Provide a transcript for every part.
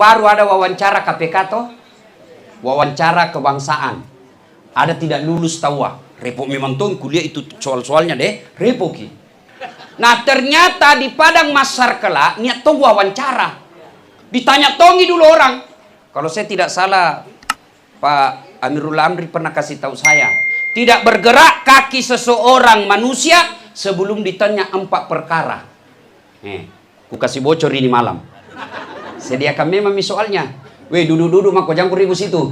baru ada wawancara KPK toh, wawancara kebangsaan. Ada tidak lulus tawa. Repot memang tuh kuliah itu soal-soalnya deh, repot ki. Nah ternyata di padang mahsyar kelak niat tong wawancara. Ditanya tongi dulu orang. Kalau saya tidak salah, Pak Amirul Amri pernah kasih tahu saya, tidak bergerak kaki seseorang manusia sebelum ditanya 4 perkara. Ku kasih bocor ini malam. Sediakan memang soalnya. Weh duduk-duduk mak kau jangan ribut situ.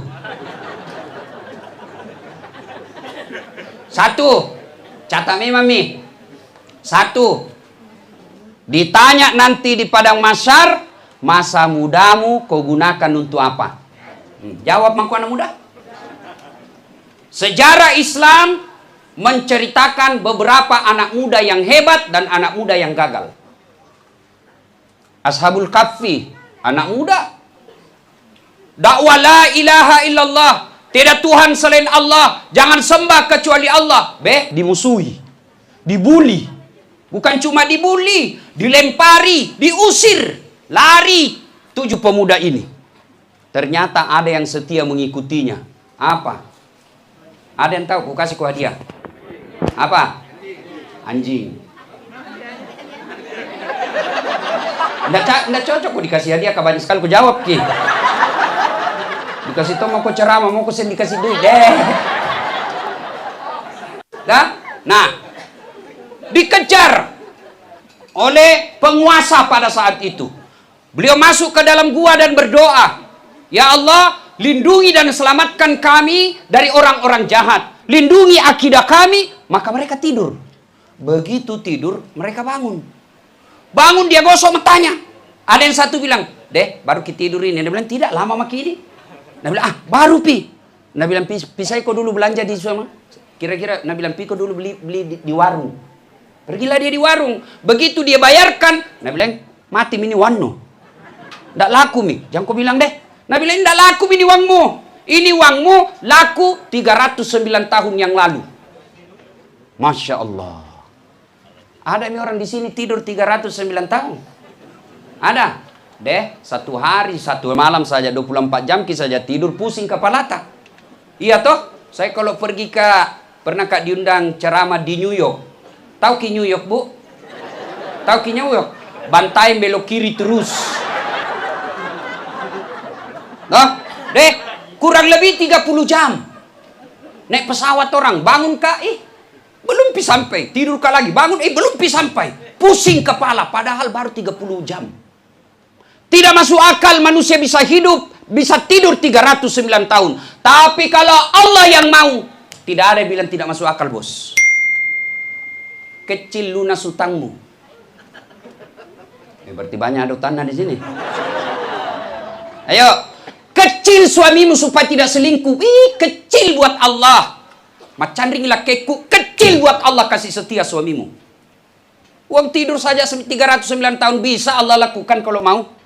1, catat memang mi. 1, ditanya nanti di padang mahsyar, masa mudamu kau gunakan untuk apa? Jawab mangku anak muda. Sejarah Islam menceritakan beberapa anak muda yang hebat dan anak muda yang gagal. Ashabul Kahfi, anak muda. Dakwah la ilaha illallah, tidak Tuhan selain Allah, jangan sembah kecuali Allah. Dimusuhi, dibuli. Bukan cuma dibuli, dilempari, diusir, lari 7 pemuda ini. Ternyata ada yang setia mengikutinya. Apa? Ada yang tahu? Ku kasih ku hadiah. Apa? Anjing. Nggak cocok ku dikasih hadiah, kabar sekali ku jawab ki. Dikasih tau mau ku ceramah, mau ku dikasih duit deh. Nah, dikejar oleh penguasa pada saat itu. Beliau masuk ke dalam gua dan berdoa, ya Allah, lindungi dan selamatkan kami dari orang-orang jahat. Lindungi akidah kami. Maka mereka tidur. Begitu tidur, mereka bangun. Bangun dia gosok matanya. Ada yang satu bilang, deh baru kita tidur ini. Dia bilang, tidak lama maki ini. Dia bilang, baru pi. Dia bilang, pi saya kok dulu belanja di sana. Kira-kira, dia bilang, pi kok dulu beli di warung. Pergilah dia di warung. Begitu dia bayarkan, dia bilang, mati mini wano. Nggak laku mi. Jangan kau bilang deh. Dia bilang, nggak laku mini uangmu. Ini uangmu laku 309 tahun yang lalu. Masya Allah. Ada nih orang di sini tidur 309 tahun. Ada. Deh, 1 hari, 1 malam saja 24 jam saja tidur pusing kepala tak. Iya toh? Saya kalau pergi pernah kak diundang ceramah di New York. Tahu ki New York, Bu? Tahu ki New York? Bantai belok kiri terus. Nah, deh, kurang lebih 30 jam. Naik pesawat orang, bangun kak, belum pi sampai. Tidur kak lagi, bangun, belum pi sampai. Pusing kepala, padahal baru 30 jam. Tidak masuk akal manusia bisa hidup, bisa tidur 309 tahun. Tapi kalau Allah yang mau, tidak ada yang bilang tidak masuk akal, bos. Kecil lunas utangmu. Berarti banyak ada tanah di sini. Ayo, kecil suamimu supaya tidak selingkuh. Kecil buat Allah. Macan ringlah keku, kecil buat Allah kasih setia suamimu. Uang tidur saja 309 tahun bisa Allah lakukan kalau mau.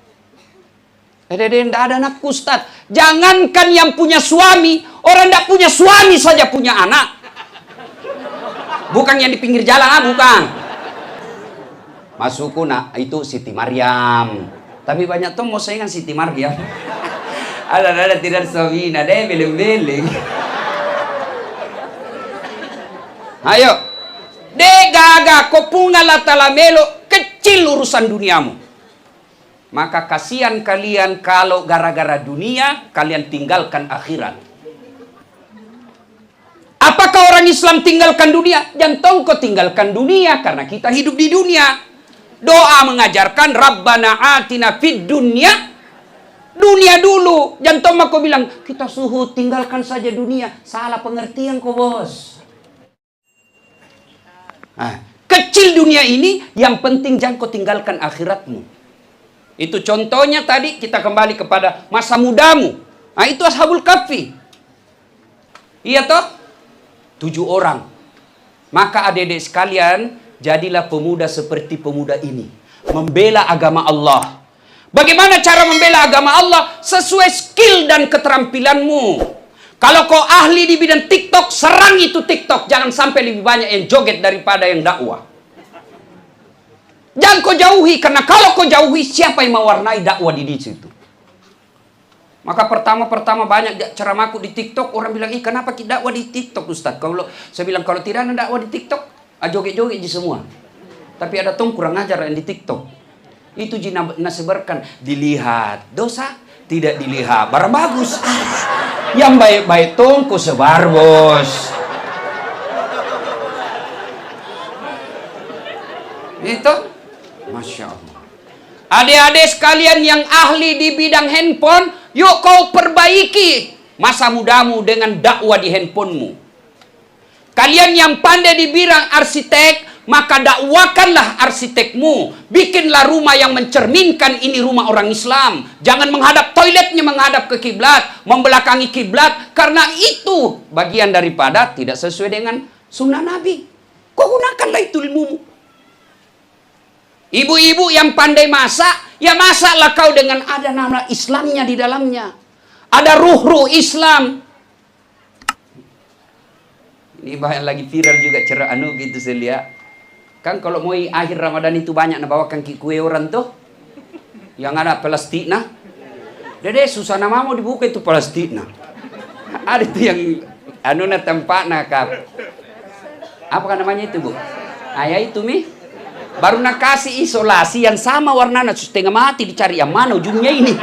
Tidak ada anak Ustaz. Jangankan yang punya suami, orang tidak punya suami saja punya anak. Bukan yang di pinggir jalan, bukan. Masukku nak itu Siti Maryam. Tapi banyak tuh mau saingan Siti Maryam. Ada tidak suami, ada yang beleng-beleng. Ayo, gaga kopungala talamelo, kecil urusan duniamu. Maka kasihan kalian kalau gara-gara dunia kalian tinggalkan akhirat. Apakah orang Islam tinggalkan dunia? Jangan kau tinggalkan dunia karena kita hidup di dunia. Doa mengajarkan Rabbana atina fid dunya. Dunia dulu. Jangan kau bilang kita suhu tinggalkan saja dunia. Salah pengertian kau, bos. Kecil dunia ini, yang penting jangan kau tinggalkan akhiratmu. Itu contohnya tadi kita kembali kepada masa mudamu. Itu Ashabul Kahfi. Iya toh? 7 orang. Maka adik-adik sekalian, jadilah pemuda seperti pemuda ini. Membela agama Allah. Bagaimana cara membela agama Allah? Sesuai skill dan keterampilanmu. Kalau kau ahli di bidang TikTok, serang itu TikTok. Jangan sampai lebih banyak yang joget daripada yang dakwah. Jangan kau jauhi, karena kalau kau jauhi, siapa yang mewarnai dakwah di situ? Maka pertama-pertama banyak ceramahku di TikTok, orang bilang, ih kenapa kita dakwah di TikTok Ustaz? Kalau saya bilang, kalau tidak ada dakwah di TikTok, joget-joget di semua. Tapi ada tong kurang ajar yang di TikTok. Itu jina nasebarkan, dilihat, dosa tidak dilihat, barang bagus. Yang baik-baik tong ku sebar, bos. Itu, Masya Allah. Adik-adik sekalian yang ahli di bidang handphone, yuk kau perbaiki masa mudamu dengan dakwah di handphonemu. Kalian yang pandai di bidang arsitek, maka dakwakanlah arsitekmu. Bikinlah rumah yang mencerminkan ini rumah orang Islam. Jangan menghadap toiletnya menghadap ke kiblat, membelakangi kiblat, karena itu bagian daripada tidak sesuai dengan sunnah Nabi. Kau gunakanlah itu ilmumu. Ibu-ibu yang pandai masak, ya masaklah kau dengan ada nama Islamnya di dalamnya. Ada ruh-ruh Islam. Ini banyak lagi viral juga cerah gitu saya lihat. Kan kalau mau akhir Ramadan itu banyak bawakan kue orang tuh. Yang ada plastik nah. Dede susah nama mau dibuka itu plastik nah. Ada itu yang tempat nah kap. Apa namanya itu, Bu? Ayah itu mi. Baru nak kasih isolasi yang sama warnanya setengah mati dicari yang mana ujungnya ini.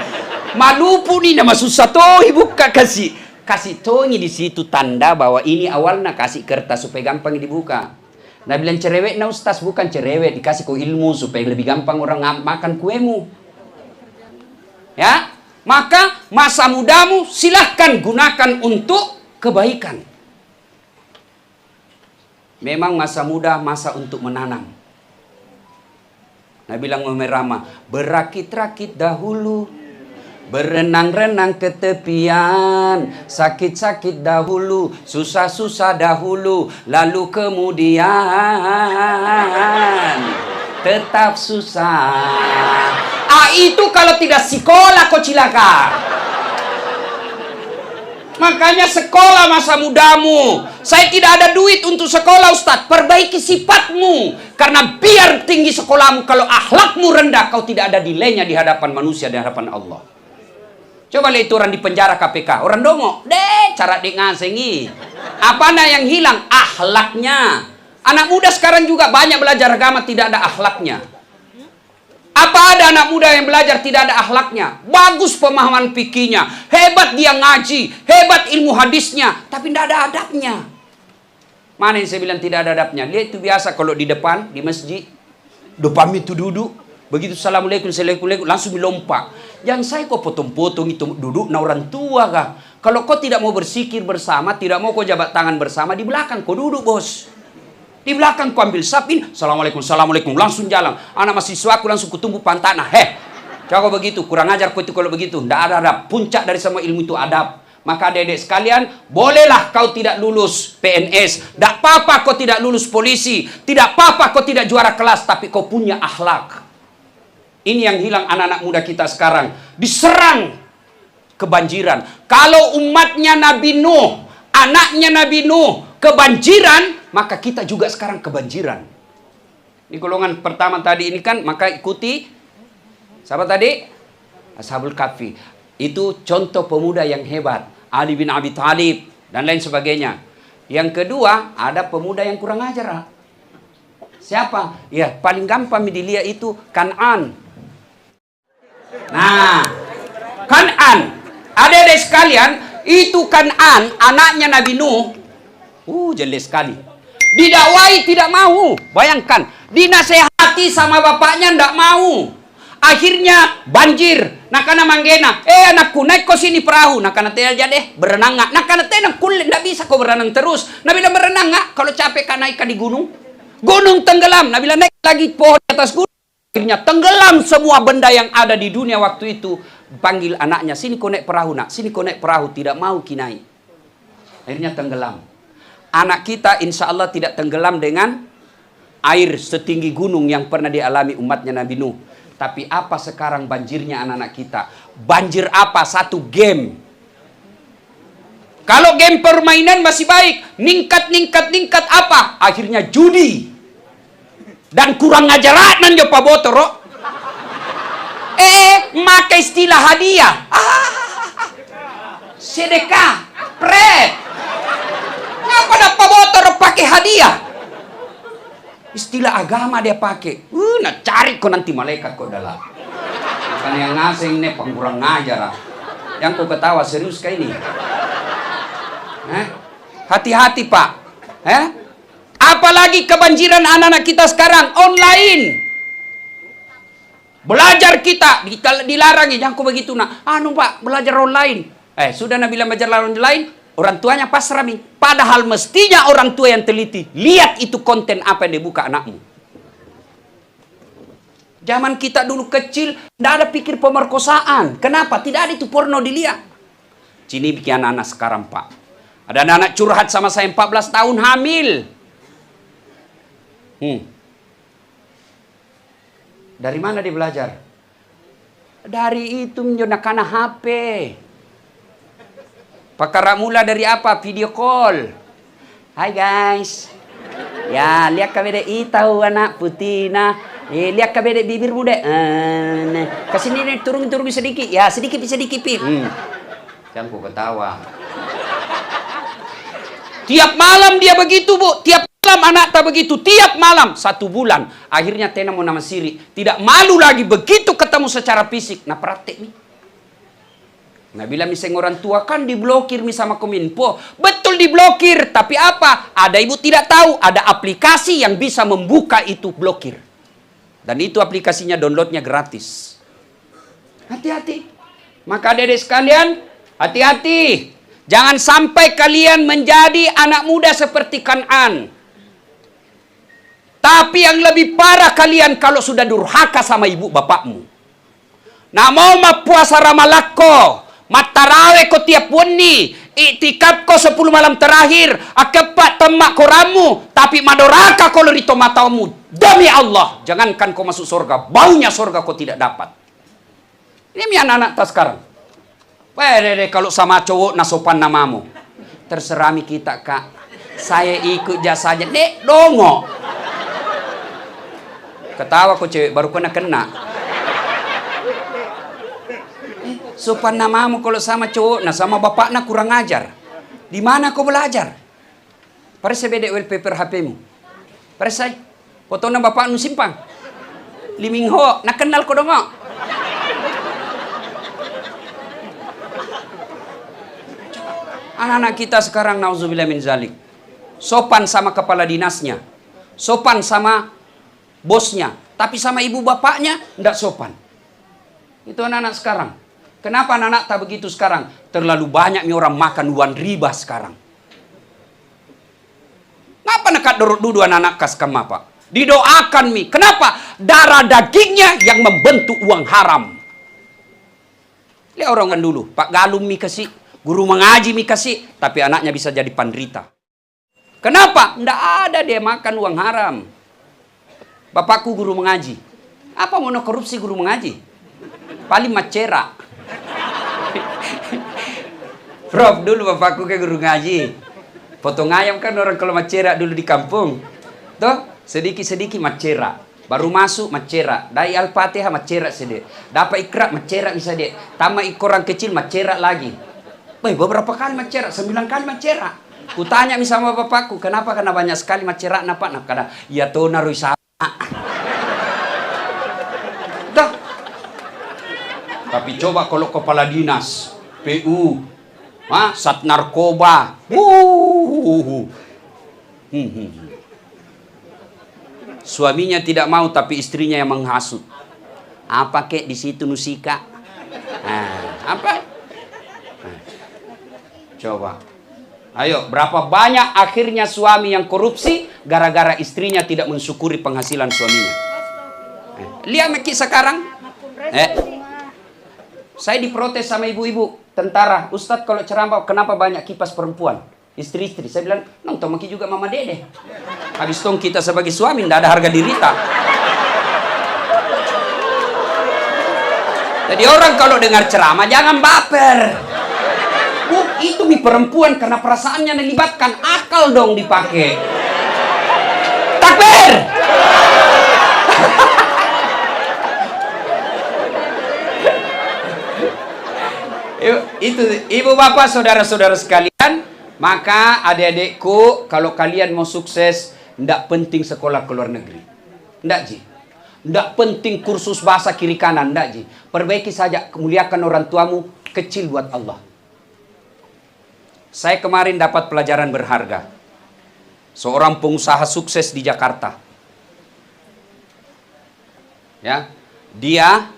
Malupu nih nama susah toh ibu kasih tohnya di situ tanda bahwa ini awalnya kasih kertas supaya gampang dibuka. Nah bilang cerewet nah ustaz bukan cerewet dikasih kau ilmu supaya lebih gampang orang makan kuemu. Ya, maka masa mudamu silahkan gunakan untuk kebaikan. Memang masa muda masa untuk menanam. Nah bilang Umar Rama, berakit-rakit dahulu, berenang-renang ke tepian, sakit-sakit dahulu, susah-susah dahulu, lalu kemudian tetap susah. Itu kalau tidak sekolah kau cilaka. Makanya sekolah masa mudamu. Saya tidak ada duit untuk sekolah Ustadz. Perbaiki sifatmu. Karena biar tinggi sekolahmu, kalau akhlakmu rendah, kau tidak ada nilainya di hadapan manusia, di hadapan Allah. Coba lihat itu orang di penjara KPK. Orang dongo. Cara dia ngasengi. Apanya yang hilang? Akhlaknya. Anak muda sekarang juga banyak belajar agama, tidak ada akhlaknya. Apa ada anak muda yang belajar tidak ada akhlaknya? Bagus pemahaman fikihnya, hebat dia ngaji, hebat ilmu hadisnya, tapi tidak ada adabnya. Mana yang saya bilang tidak ada adabnya? Lihat itu biasa kalau di depan, di masjid, depan itu duduk, begitu assalamualaikum, assalamualaikum, langsung dilompak. Yang saya kok potong-potong itu duduk, nah orang tua kah? Kalau kau tidak mau bersikir bersama, tidak mau kau jabat tangan bersama, di belakang kau duduk bos. Di belakang ku ambil sapin, assalamualaikum, assalamualaikum, langsung jalan. Anak mahasiswa aku langsung kutumbuh pantanah. Kalau begitu, kurang ajar kau itu kalau begitu. Tidak ada adab. Puncak dari semua ilmu itu adab. Maka adik-adik sekalian, bolehlah kau tidak lulus PNS. Tidak apa-apa kau tidak lulus polisi. Tidak apa-apa kau tidak juara kelas, tapi kau punya akhlak. Ini yang hilang anak-anak muda kita sekarang. Diserang kebanjiran. Kalau umatnya Nabi Nuh, anaknya Nabi Nuh, kebanjiran, maka kita juga sekarang kebanjiran. Ini golongan pertama tadi ini kan, maka ikuti siapa tadi? Ashabul Kahfi. Itu contoh pemuda yang hebat. Ali bin Abi Thalib dan lain sebagainya. Yang kedua, ada pemuda yang kurang ajar. Siapa? Ya, paling gampang dilihat itu Kan'an. Nah, Kan'an. Adik-adik sekalian, itu Kan'an, anaknya Nabi Nuh. Jelas sekali. Didakwai tidak mau. Bayangkan, dinasehati sama bapaknya tidak mau. Akhirnya banjir. Nak kana manggena. Anakku naik kau sini perahu. Nak kana teh aja deh berenang nggak. Nak kana teh nak kulit tidak bisa kau berenang terus. Nabi bilang berenang nggak. Kalau capek kan naik di gunung. Gunung tenggelam. Nabi bilang naik lagi pohon di atas gunung. Akhirnya tenggelam semua benda yang ada di dunia waktu itu. Panggil anaknya, sini kau naik perahu nak. Sini kau naik perahu. Tidak mau kinai. Akhirnya tenggelam. Anak kita insya Allah tidak tenggelam dengan air setinggi gunung yang pernah dialami umatnya Nabi Nuh. Tapi apa sekarang banjirnya anak-anak kita? Banjir apa? Satu game. Kalau game permainan masih baik. Ningkat apa? Akhirnya judi. Dan kurang ngajaran jo Pak Botoro. Maka istilah hadiah. sedekah, pret. Ngapa dapat motor pakai hadiah? Istilah agama dia pakai. Nak cari kau nanti malaikat kau dalam. Bukan yang ngasing nih pengkurang ngajar. Yang kau ketawa serius kayak ini. Hati-hati Pak. Apalagi kebanjiran anak-anak kita sekarang online. Belajar kita dilarang jangan kau begitu nak. Pak, belajar online. Sudah Nabi bilang belajar online, orang tuanya pasrah nih. Padahal mestinya orang tua yang teliti. Lihat itu konten apa yang dibuka anakmu. Zaman kita dulu kecil, tidak ada pikir pemerkosaan. Kenapa? Tidak ada itu porno dilihat. Sini bikin anak-anak sekarang Pak. Ada anak-anak curhat sama saya 14 tahun hamil. Dari mana dia belajar? Dari itu menjonakan HP. Perkara mula dari apa? Video call. Hai guys. Ya, lihat KBDI tahu anak putih nah. Lihat KBDI bibir muda. Kesini nih turun sedikit. Ya, sedikit. Jangan kau ketawa. Tiap malam dia begitu, Bu. Tiap malam anak tak begitu. Tiap malam. 1 bulan. Akhirnya Tena mau nama Siri. Tidak malu lagi. Begitu ketemu secara fisik. Nah praktek nih. Nah bila misalnya orang tua kan diblokir sama Kominfo. Betul diblokir. Tapi apa? Ada ibu tidak tahu. Ada aplikasi yang bisa membuka itu blokir. Dan itu aplikasinya downloadnya gratis. Hati-hati. Maka adik-adik sekalian. Hati-hati. Jangan sampai kalian menjadi anak muda seperti Kan'an. Tapi yang lebih parah kalian kalau sudah durhaka sama ibu bapakmu. Nah mau puasa Ramalako, matarawe ko tiap wani, itikap ko 10 malam terakhir, akepat temak koramu, tapi madoraka ko lerito matamu. Demi Allah, jangankan kau masuk surga, baunya surga kau tidak dapat. Ini mi anak-anak tas sekarang. Deh kalau sama cowok nasopan namamu. Terserah mi kita kak. Saya ikut jasanya. Dek dongo. Ketawa kok cewek baru kena. Sopan namamu kalau sama cowok, nah sama bapaknya kurang ajar. Di mana kau belajar? Pare saya bedek wallpaper HP-mu. Pare saya fotonya bapakmu simpang. Limingho, nak kenal kau dongo. Anak-anak kita sekarang nauzubillah min zalik. Sopan sama kepala dinasnya. Sopan sama bosnya. Tapi sama ibu bapaknya tidak sopan. Itu anak-anak sekarang. Kenapa anak-anak tak begitu sekarang? Terlalu banyak orang makan uang riba sekarang. Ngapa nekat duduk anak-anak kas kama Pak? Didoakan mi. Kenapa? Darah dagingnya yang membentuk uang haram. Lihat orang kan dulu. Pak Galum mi kasih. Guru mengaji mi kasih, tapi anaknya bisa jadi penderita. Kenapa? Nggak ada dia makan uang haram. Bapakku guru mengaji. Apa mau korupsi guru mengaji? Paling macera. Prof, dulu bapakku ke guru ngaji. Potong ayam kan orang kalau macera dulu di kampung. Tuh, sedikit-sedikit macera. Baru masuk macera. Dari Al-Fatihah macera sedih. Dapat ikra macera bisa dia. Tambah orang kecil macera lagi. Beberapa kali macera, 9 kali macera. Kutanya sama bapakku, kenapa? Karena banyak sekali macera. Napa? Nah, karena ya tuh naruh sama. Tapi coba kalau kepala dinas, PU, Sat Narkoba, suaminya tidak mau tapi istrinya yang menghasut. Apa kek di situ Nusika? Apa? Coba. Ayo, berapa banyak akhirnya suami yang korupsi gara-gara istrinya tidak mensyukuri penghasilan suaminya. Lihat Meki sekarang. Saya diprotes sama ibu-ibu tentara. Ustadz kalau ceramah kenapa banyak kipas perempuan? Istri-istri. Saya bilang, nonton Meki juga mama dede. Habis tong kita sebagai suami tidak ada harga diri tak. Jadi orang kalau dengar ceramah jangan baper. Itu mi perempuan karena perasaannya dilibatkan, akal dong dipakai. Takbir. Itu ibu bapak saudara-saudara sekalian, maka adik-adikku, kalau kalian mau sukses, tidak penting sekolah ke luar negeri, tidak ji, tidak penting kursus bahasa kiri kanan, tidak ji. Perbaiki saja, muliakan orang tuamu, kecil buat Allah. Saya kemarin dapat pelajaran berharga. Seorang pengusaha sukses di Jakarta. Ya, dia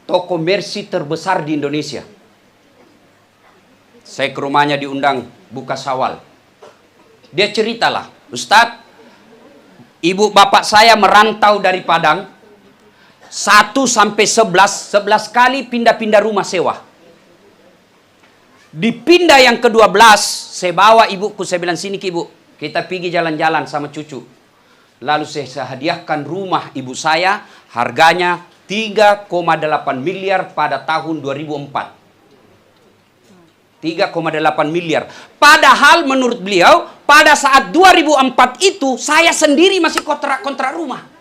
toko Mercy terbesar di Indonesia. Saya ke rumahnya diundang buka Syawal. Dia ceritalah, Ustadz, ibu bapak saya merantau dari Padang 1 sampai 11 kali pindah-pindah rumah sewa. Dipindah yang ke-12, saya bawa ibuku, saya bilang sini ke ibu, kita pergi jalan-jalan sama cucu. Lalu saya hadiahkan rumah ibu saya, harganya 3,8 miliar pada tahun 2004. 3,8 miliar. Padahal menurut beliau, pada saat 2004 itu, saya sendiri masih kontrak rumah.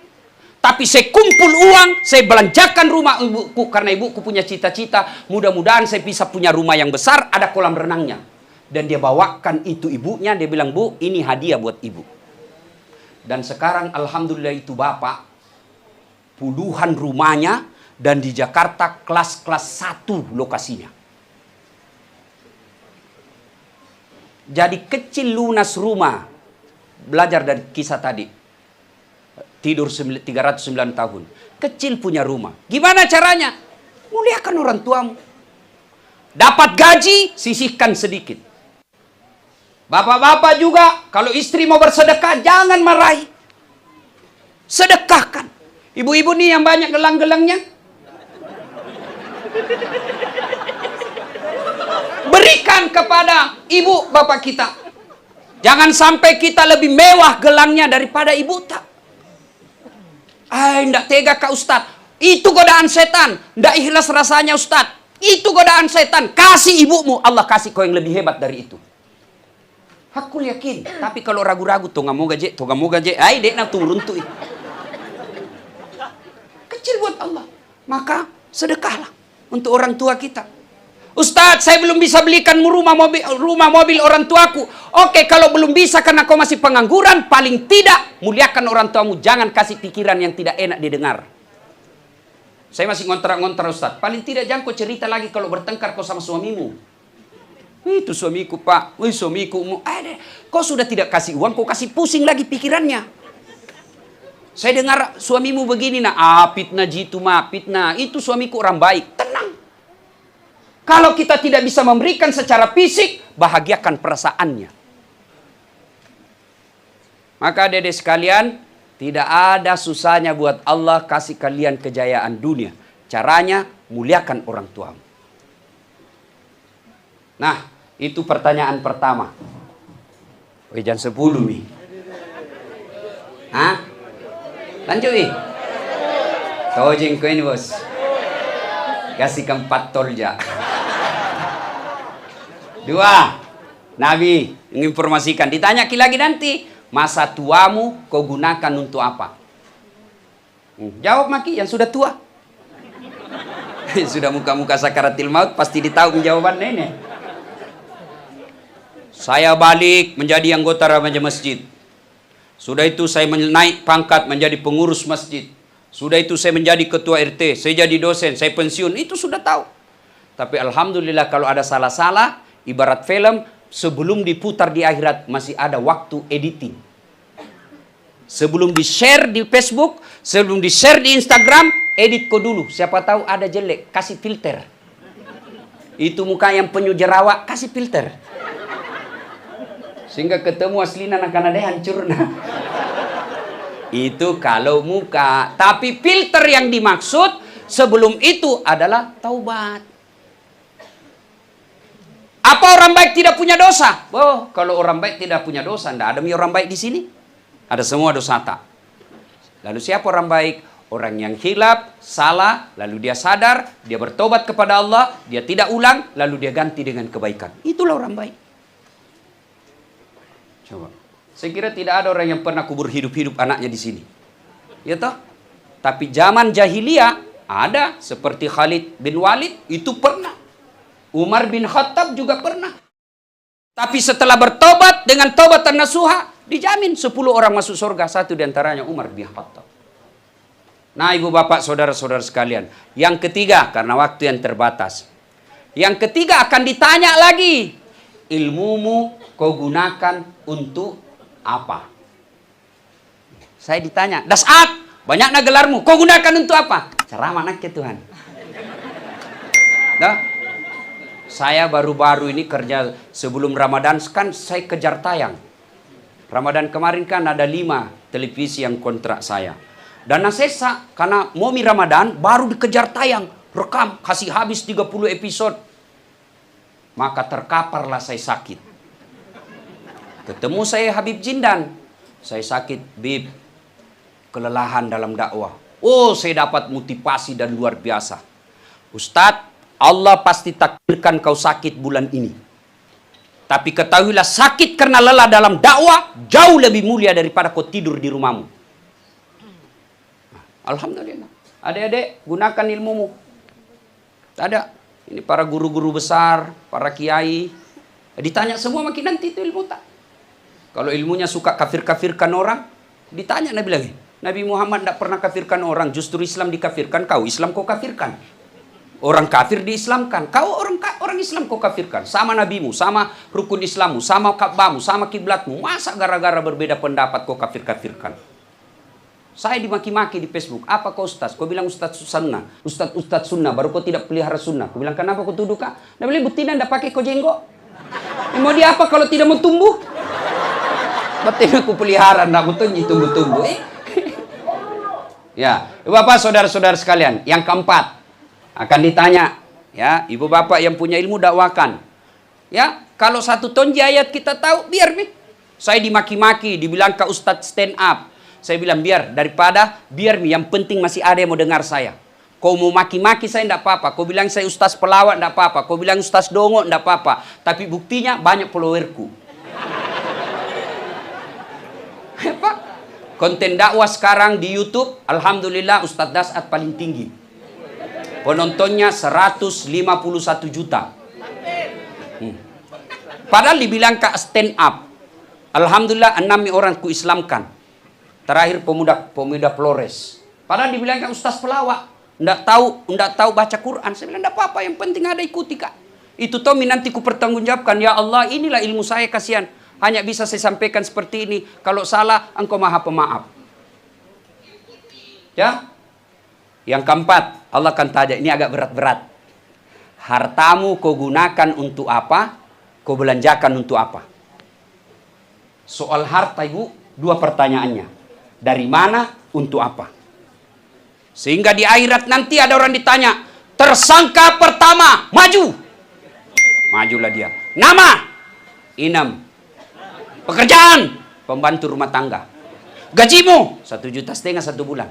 Tapi saya kumpul uang, saya belanjakan rumah ibuku, karena ibuku punya cita-cita, mudah-mudahan saya bisa punya rumah yang besar, ada kolam renangnya. Dan dia bawakan itu ibunya, dia bilang, Bu, ini hadiah buat ibu. Dan sekarang alhamdulillah itu bapak, puluhan rumahnya, dan di Jakarta kelas-kelas 1 lokasinya. Jadi kecil lunas rumah. Belajar dari kisah tadi. Tidur 309 tahun. Kecil punya rumah. Gimana caranya? Muliakan orang tuamu. Dapat gaji, sisihkan sedikit. Bapak-bapak juga, kalau istri mau bersedekah, jangan marahi. Sedekahkan. Ibu-ibu nih yang banyak gelang-gelangnya. Berikan kepada ibu bapak kita. Jangan sampai kita lebih mewah gelangnya daripada ibu tak. Tidak tega Kak Ustadz. Itu godaan setan. Tidak ikhlas rasanya Ustadz. Itu godaan setan. Kasih ibumu. Allah kasih kau yang lebih hebat dari itu. Aku yakin. Tapi kalau ragu-ragu. Tuh nggak mau gaje. Dek nak turun tuh. Kecil buat Allah. Maka sedekahlah. Untuk orang tua kita. Ustadz, saya belum bisa belikan rumah mobil orang tuaku. Oke, kalau belum bisa karena kau masih pengangguran, paling tidak muliakan orang tuamu. Jangan kasih pikiran yang tidak enak didengar. Saya masih ngontrak-ngontrak Ustadz. Paling tidak jangan kau cerita lagi kalau bertengkar kau sama suamimu. Itu suamiku Pak, suamiku. Kau sudah tidak kasih uang, kau kasih pusing lagi pikirannya. Saya dengar suamimu begini, fitnah jitu fitnah. Itu suamiku orang baik. Tenang. Kalau kita tidak bisa memberikan secara fisik, bahagiakan perasaannya. Maka adik-adik sekalian, tidak ada susahnya buat Allah kasih kalian kejayaan dunia. Caranya, muliakan orang tuamu. Nah, itu pertanyaan pertama. Jam 10 nih. Lanjut nih. Tojeng ko ini bos. Kasih keempat tolja. 2. Nabi menginformasikan. Ditanya lagi nanti. Masa tuamu kau gunakan untuk apa? Jawab Maki yang sudah tua. Sudah muka-muka sakaratil maut. Pasti ditahu jawabannya ini. Saya balik menjadi anggota remaja masjid. Sudah itu saya naik pangkat menjadi pengurus masjid. Sudah itu saya menjadi ketua RT. Saya jadi dosen. Saya pensiun. Itu sudah tahu. Tapi alhamdulillah kalau ada salah-salah. Ibarat film, sebelum diputar di akhirat masih ada waktu editing. Sebelum di-share di Facebook, sebelum di-share di Instagram, edit kau dulu. Siapa tahu ada jelek, kasih filter. Itu muka yang penyu jerawat, kasih filter. Sehingga ketemu aslinya akan ada hancur. Itu kalau muka. Tapi filter yang dimaksud sebelum itu adalah taubat. Apa orang baik tidak punya dosa? Kalau orang baik tidak punya dosa, tidak ada orang baik di sini. Ada semua dosa tak. Lalu siapa orang baik? Orang yang hilaf, salah, lalu dia sadar, dia bertobat kepada Allah, dia tidak ulang, lalu dia ganti dengan kebaikan. Itulah orang baik. Coba. Saya kira tidak ada orang yang pernah kubur hidup-hidup anaknya di sini. Ya toh? Tapi zaman jahiliyah ada seperti Khalid bin Walid itu pernah. Umar bin Khattab juga pernah. Tapi setelah bertobat dengan taubatan nasuha, dijamin 10 orang masuk surga. Satu diantaranya Umar bin Khattab. Nah, ibu bapak, saudara-saudara sekalian. Yang ketiga, karena waktu yang terbatas. Yang ketiga akan ditanya lagi. Ilmumu kau gunakan untuk apa? Saya ditanya, dasat, banyaknya gelarmu, kau gunakan untuk apa? Ceramah anak ke Tuhan. Nah, saya baru-baru ini kerja sebelum Ramadan, kan saya kejar tayang. Ramadan kemarin kan ada 5 televisi yang kontrak saya. Dan Nasesa, karena momi Ramadan, baru dikejar tayang. Rekam, kasih habis 30 episode. Maka terkaparlah saya sakit. Ketemu saya Habib Jindan. Saya sakit, Bib. Kelelahan dalam dakwah. Oh, saya dapat motivasi dan luar biasa. Ustadz, Allah pasti takdirkan kau sakit bulan ini. Tapi ketahuilah, sakit karena lelah dalam dakwah jauh lebih mulia daripada kau tidur di rumahmu. Alhamdulillah. Adik-adik, gunakan ilmumu. Ada. Ini para guru-guru besar, para kiai. Ditanya semua, makin nanti itu ilmu tak. Kalau ilmunya suka kafir-kafirkan orang, ditanya Nabi lagi. Nabi Muhammad tidak pernah kafirkan orang, justru Islam dikafirkan. Kau Islam kau kafirkan. Orang kafir diislamkan. Kau orang Islam kau kafirkan. Sama nabimu, sama rukun Islammu, sama Ka'bahmu, sama kiblatmu. Masa gara-gara berbeda pendapat kau kafir-kafirkan? Saya dimaki-maki di Facebook. Apa kau ustaz? Kau bilang ustaz sunnah. Ustaz sunnah. Baru kau tidak pelihara sunnah. Kau bilang kenapa kau tuduh kak? Dia bilang betina tidak pakai kau jenggot. Mau dia apa kalau tidak mau tumbuh? Betina aku pelihara. Tidak mau tumbuh-tumbuh. Ya, ibu bapak, saudara-saudara sekalian. Yang keempat. Akan ditanya. Ya, ibu bapak yang punya ilmu dakwakan. Ya, kalau satu tonji ayat kita tahu, biar nih. Saya dimaki-maki. Dibilang ke ustaz stand up. Saya bilang biar yang penting masih ada yang mau dengar saya. Kau mau maki-maki saya tidak apa-apa. Kau bilang saya ustaz pelawak tidak apa-apa. Kau bilang ustaz dongo tidak apa-apa. Tapi buktinya banyak followerku. Pak, konten dakwah sekarang di YouTube, alhamdulillah Ustaz Dasat paling tinggi. Penontonnya 151 juta. Padahal dibilang kak stand up. Alhamdulillah 6 orang ku Islamkan. Terakhir pemuda Flores. Padahal dibilang kan ustaz pelawak, ndak tahu baca Quran. Saya bilang ndak apa-apa, yang penting ada ikuti kak. Itu Tommy nanti ku pertanggungjawabkan. Ya Allah, inilah ilmu saya, kasihan. Hanya bisa saya sampaikan seperti ini. Kalau salah, engkau maha pemaaf. Ya. Yang keempat, Allah akan tanya, ini agak berat-berat. Hartamu kau gunakan untuk apa? Kau belanjakan untuk apa? Soal harta ibu, 2 pertanyaannya. Dari mana, untuk apa? Sehingga di akhirat nanti ada orang ditanya, tersangka pertama, maju. Majulah dia. Nama, Inam. Pekerjaan, pembantu rumah tangga. Gajimu, 1,5 juta 1 bulan.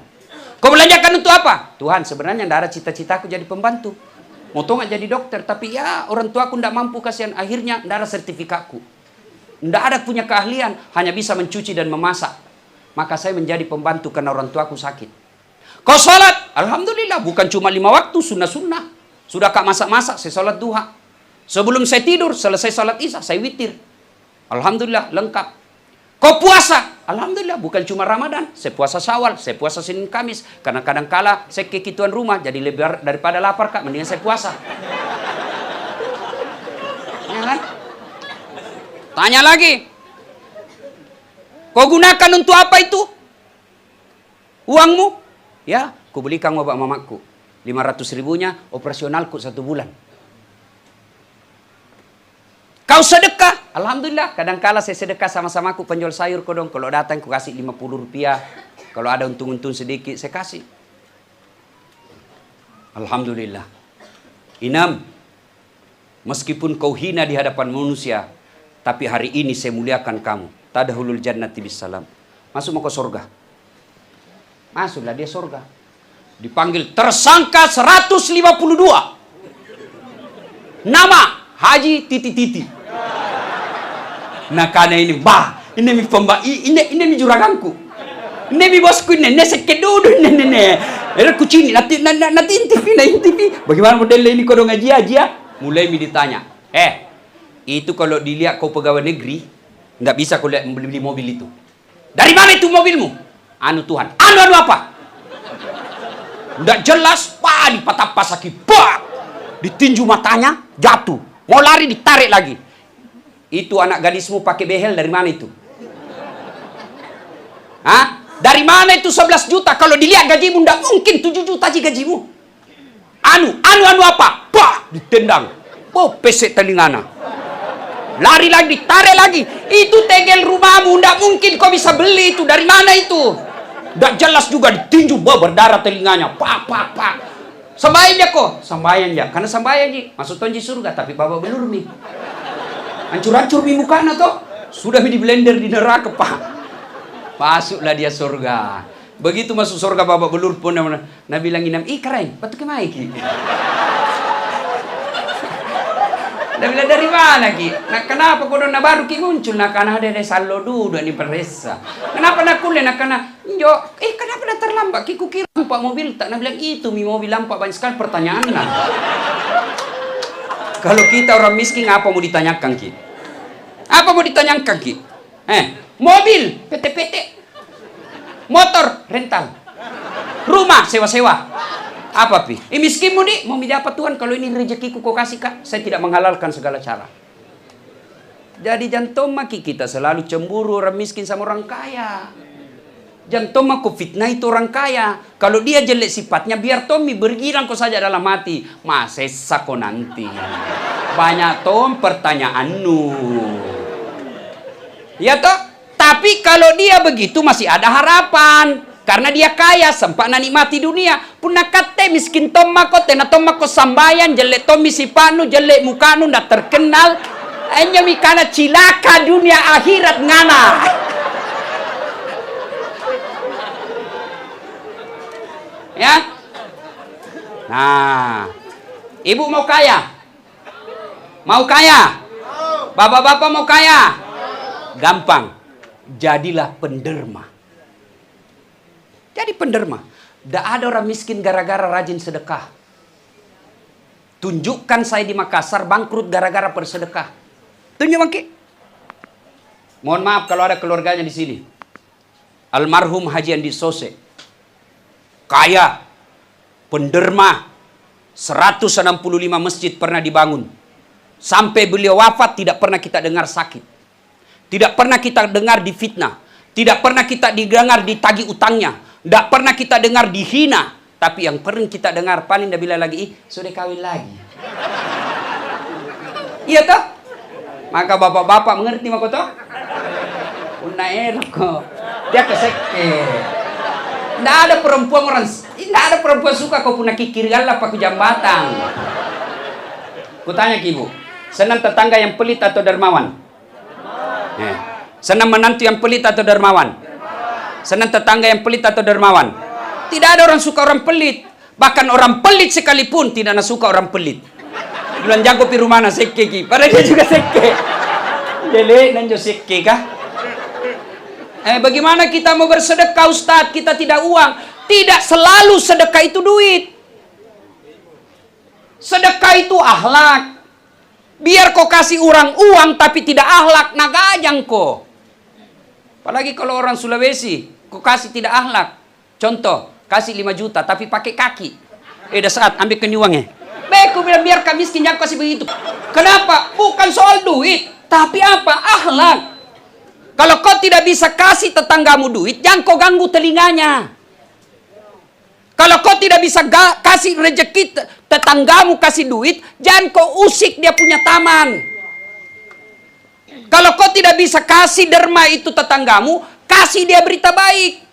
Kau belanjakan untuk apa? Tuhan, sebenarnya tidak ada cita-citaku jadi pembantu. Mau nggak jadi dokter, tapi ya orang tuaku tidak mampu, kasihan. Akhirnya tidak ada sertifikatku. Tidak ada punya keahlian, hanya bisa mencuci dan memasak. Maka saya menjadi pembantu karena orang tuaku sakit. Kau sholat, alhamdulillah, bukan cuma 5 waktu, sunnah-sunnah. Sudah kak masak-masak, saya sholat duha. Sebelum saya tidur, selesai sholat isya, saya witir. Alhamdulillah, lengkap. Kau puasa, alhamdulillah, bukan cuma Ramadan. Saya puasa Syawal, saya puasa Senin Kamis. Karena kadang-kala saya ke tuan rumah, jadi lebih daripada lapar kak, mendingan saya puasa. Ya kan? Tanya lagi. Kau gunakan untuk apa itu? Uangmu? Ya, ku belikan obat mamaku. 500 ribunya, operasionalku 1 bulan. Kau sedekah? Alhamdulillah, kadang-kala saya sedekah sama-sama aku penjual sayur kau dong. Kalau datang ku kasih 50 rupiah. Kalau ada untung-untung sedikit, saya kasih. Alhamdulillah. Inam, meskipun kau hina di hadapan manusia, tapi hari ini saya muliakan kamu. Tadahulul jannati bisalam. Masuk mau ke surga. Masuklah dia surga. Dipanggil tersangka 152. Nama Haji Titi-Titi. Nah karena ini ini juraganku. Ini bosku ini sekedudu ini. Era kucini nanti TV. Bagaimana modelnya ini kau dong aja. Mulai ditanya, itu kalau dilihat kau pegawai negeri, nggak bisa kau lihat beli mobil itu. Dari mana itu mobilmu? Anu Tuhan. Anu apa? Nggak jelas, dipatah pasaki, ditinju matanya, jatuh. Mau lari ditarik lagi. Itu anak gadismu pakai behel dari mana itu? Hah? Dari mana itu 11 juta? Kalau dilihat gajimu, nggak mungkin 7 juta aja gajimu. Anu apa? Ditendang. Pesek telingana. Lari lagi, ditarik lagi. Itu tegel rumahmu, nggak mungkin kau bisa beli itu. Dari mana itu? Nggak jelas juga, ditinju, berdarah telinganya. Sembahyang ya kok? Sembahyang ya. Karena sembahyang ji, masuk tonji surga. Tapi bapak belur nih. Hancur-hancur mi mukanya toh. Sudah di blender di neraka pak. Masuklah dia surga. Begitu masuk surga bapak belur pun Nabi bilang inam, keren, batu kemai ki. Nabi bilang dari mana ki? Nah kenapa kau na baru ki muncul? Nah karena ada sallo dulu di peresa. Kenapa nak kuliah? Nah karena kenapa nak terlambat? Ki kukira lampak mobil tak? Nabi bilang itu mi mobil lampak banyak sekali pertanyaan lah. Kalau kita orang miskin apa mau ditanyakan ki? Apa mau ditanyakan ki? Mobil, PT, motor, rental, rumah, sewa-sewa. Apa pi? Miskinmu nih, mau dapat Tuhan. Kalau ini rezekiku kau kasih kak, saya tidak menghalalkan segala cara. Jadi jantung maki kita selalu cemburu orang miskin sama orang kaya. Jantung maku fitnah itu orang kaya. Kalau dia jelek sifatnya, biar Tommy bergirang kau saja dalam hati. Masesa kau nanti. Banyak tom pertanyaanmu. Ya toh? Tapi kalau dia begitu masih ada harapan. Karena dia kaya, sempat nikmati dunia. Puna kate miskin tomako, tena tomako sambayan, jelek tomi sipanu, jelek mukanu, ndak terkenal. Hanya mikana cilaka dunia akhirat ngana. Ya? Nah, ibu mau kaya? Mau kaya? Bapak-bapak mau kaya? Gampang. Jadilah penderma. Jadi penderma. Tidak ada orang miskin gara-gara rajin sedekah. Tunjukkan saya di Makassar bangkrut gara-gara bersedekah. Tunjuk bangki. Mohon maaf kalau ada keluarganya di sini. Almarhum Haji Andi Sose. Kaya. Penderma. 165 masjid pernah dibangun. Sampai beliau wafat tidak pernah kita dengar sakit. Tidak pernah kita dengar difitnah. Tidak pernah kita dengar ditagih utangnya. Tidak pernah kita dengar dihina. Tapi yang pernah kita dengar paling dah bila lagi, sudah kawin lagi. Iya toh? Maka bapak-bapak mengerti maka toh? Una enak kok. Dia keseke. Tidak ada perempuan suka kau punya kikir galap pakai jambatan. Kutanya ke ibu, senang tetangga yang pelit atau dermawan? Senang menantu yang pelit atau dermawan? Senang tetangga yang pelit atau dermawan? Tidak ada orang suka orang pelit. Bahkan orang pelit sekalipun tidak suka orang pelit. Bulan jago pi rumana seke ki. Padahal dia juga seke. Jadi nanjo seke kah? Bagaimana kita mau bersedekah Ustaz? Kita tidak uang. Tidak selalu sedekah itu duit. Sedekah itu akhlak. Biar kau kasih orang uang tapi tidak akhlak, nagajang kau. Apalagi kalau orang Sulawesi, kau kasih tidak akhlak. Contoh, kasih 5 juta tapi pakai kaki. Dah saat ambil kenyuangnya. Baik, kau bilang biar kami miskin jangan kasih begitu. Kenapa? Bukan soal duit, tapi apa? Akhlak. Kalau kau tidak bisa kasih tetanggamu duit, jangan kau ganggu telinganya. Kalau kau tidak bisa kasih rezeki tetanggamu kasih duit, jangan kau usik dia punya taman. Kalau kau tidak bisa kasih derma itu tetanggamu, kasih dia berita baik.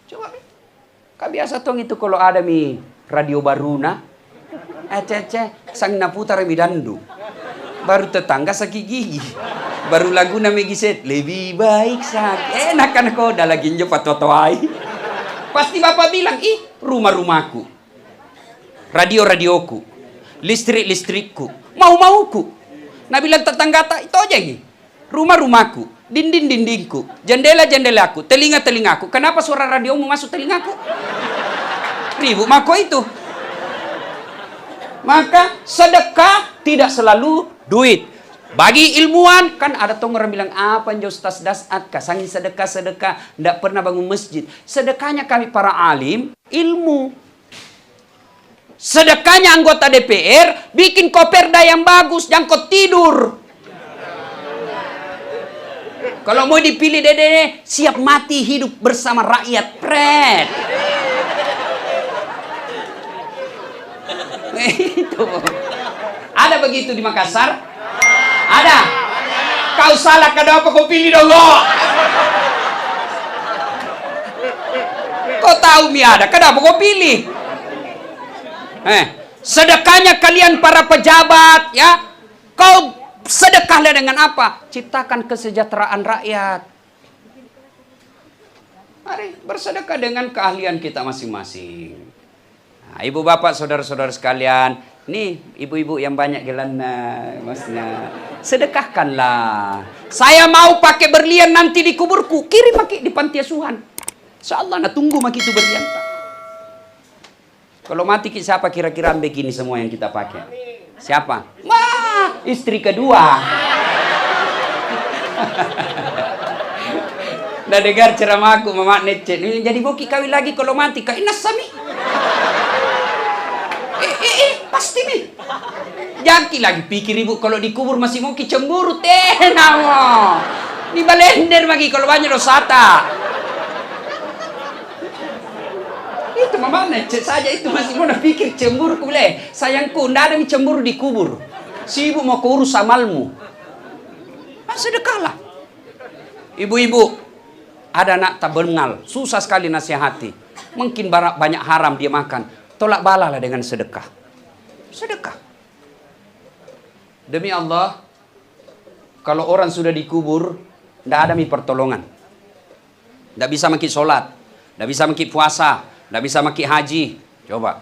Coba, kau biasa tong itu kalau ada mi radio Baruna, sang naputar mi dandu. Baru tetangga sakit gigi. Baru lagu nama giset, lebih baik sakit. Enak kan kau dah lagi njo patotoai. Pasti bapak bilang, rumah-rumahku, radio-radioku, listrik-listrikku, mau-mauku. Nah bilang tetangga tak, itu aja ini. Rumah-rumahku, dinding-dindingku, jendela-jendelaku, telinga-telingaku. Kenapa suara radiomu masuk telingaku? Ribut mako itu. Maka sedekah tidak selalu duit. Bagi ilmuwan, kan ada tuh orang bilang, apa yang Ustaz Dasat, kasangin sedekah, tidak pernah bangun masjid. Sedekahnya kami para alim, ilmu. Sedekahnya anggota DPR, bikin koperda yang bagus, jangan kau tidur. Kalau mau dipilih dede, siap mati hidup bersama rakyat, pret. Itu. Ada begitu di Makassar? Ada. Kau salah, kenapa kau pilih dong? Kau tahu mi ada, kenapa kau pilih? Sedekahnya kalian para pejabat, ya. Kau sedekahlah dengan apa? Ciptakan kesejahteraan rakyat. Mari bersedekah dengan keahlian kita masing-masing. Nah, ibu bapak, saudara-saudara sekalian, nih ibu-ibu yang banyak gelana, maksudnya sedekahkanlah. Saya mau pakai berlian nanti di kuburku, kirim pakai di panti asuhan. Insyaallah na tunggu mak itu berlian. Kalau mati siapa kira-kira begini semua yang kita pakai? Siapa? Wah, istri kedua. Nah dengar ceramahku Mama Necet. Jadi boki kawin lagi kalau mati kau inas sami. Pasti nih. Jaki lagi pikir ibu kalau dikubur masih mau cemburu namo. Di balender lagi kalau banyak dosata. Itu Mama Necet saja itu masih mau pikir cemburu kule. Sayangku, ndak ada cemburu di kubur. Si ibu mau keurus amalmu. Sedekahlah. Ibu-ibu, ada anak tak bengal, susah sekali nasihati. Mungkin banyak haram dia makan. Tolak balalah dengan sedekah. Sedekah. Demi Allah, kalau orang sudah dikubur, tidak ada pertolongan. Tidak bisa maki sholat, tidak bisa maki puasa, tidak bisa maki haji. Coba.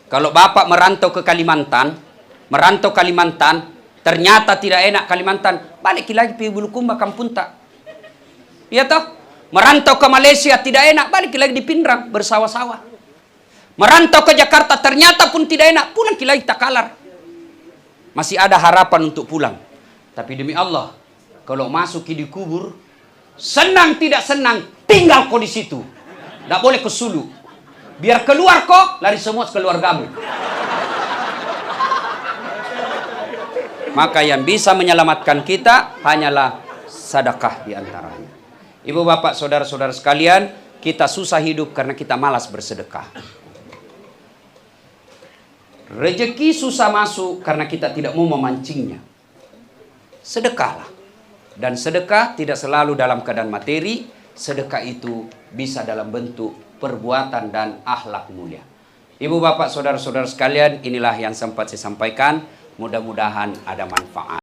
Kalau bapak merantau ke Kalimantan, ternyata tidak enak Kalimantan, balik lagi pi Bulukumba kampung tak. Iya toh? Merantau ke Malaysia tidak enak, balik lagi di Pindrang bersawah-sawah. Merantau ke Jakarta ternyata pun tidak enak, pulang lagi Takalar. Masih ada harapan untuk pulang. Tapi demi Allah, kalau masuk di kubur, senang tidak senang, tinggal kau di situ. Tidak boleh ke Sulu. Biar keluar kau, lari semua keluargamu. Maka yang bisa menyelamatkan kita hanyalah sedekah di antaranya. Ibu bapak saudara-saudara sekalian, kita susah hidup karena kita malas bersedekah. Rezeki susah masuk karena kita tidak mau memancingnya. Sedekahlah. Dan sedekah tidak selalu dalam keadaan materi. Sedekah itu bisa dalam bentuk perbuatan dan akhlak mulia. Ibu bapak saudara-saudara sekalian, inilah yang sempat saya sampaikan. Mudah-mudahan ada manfaat.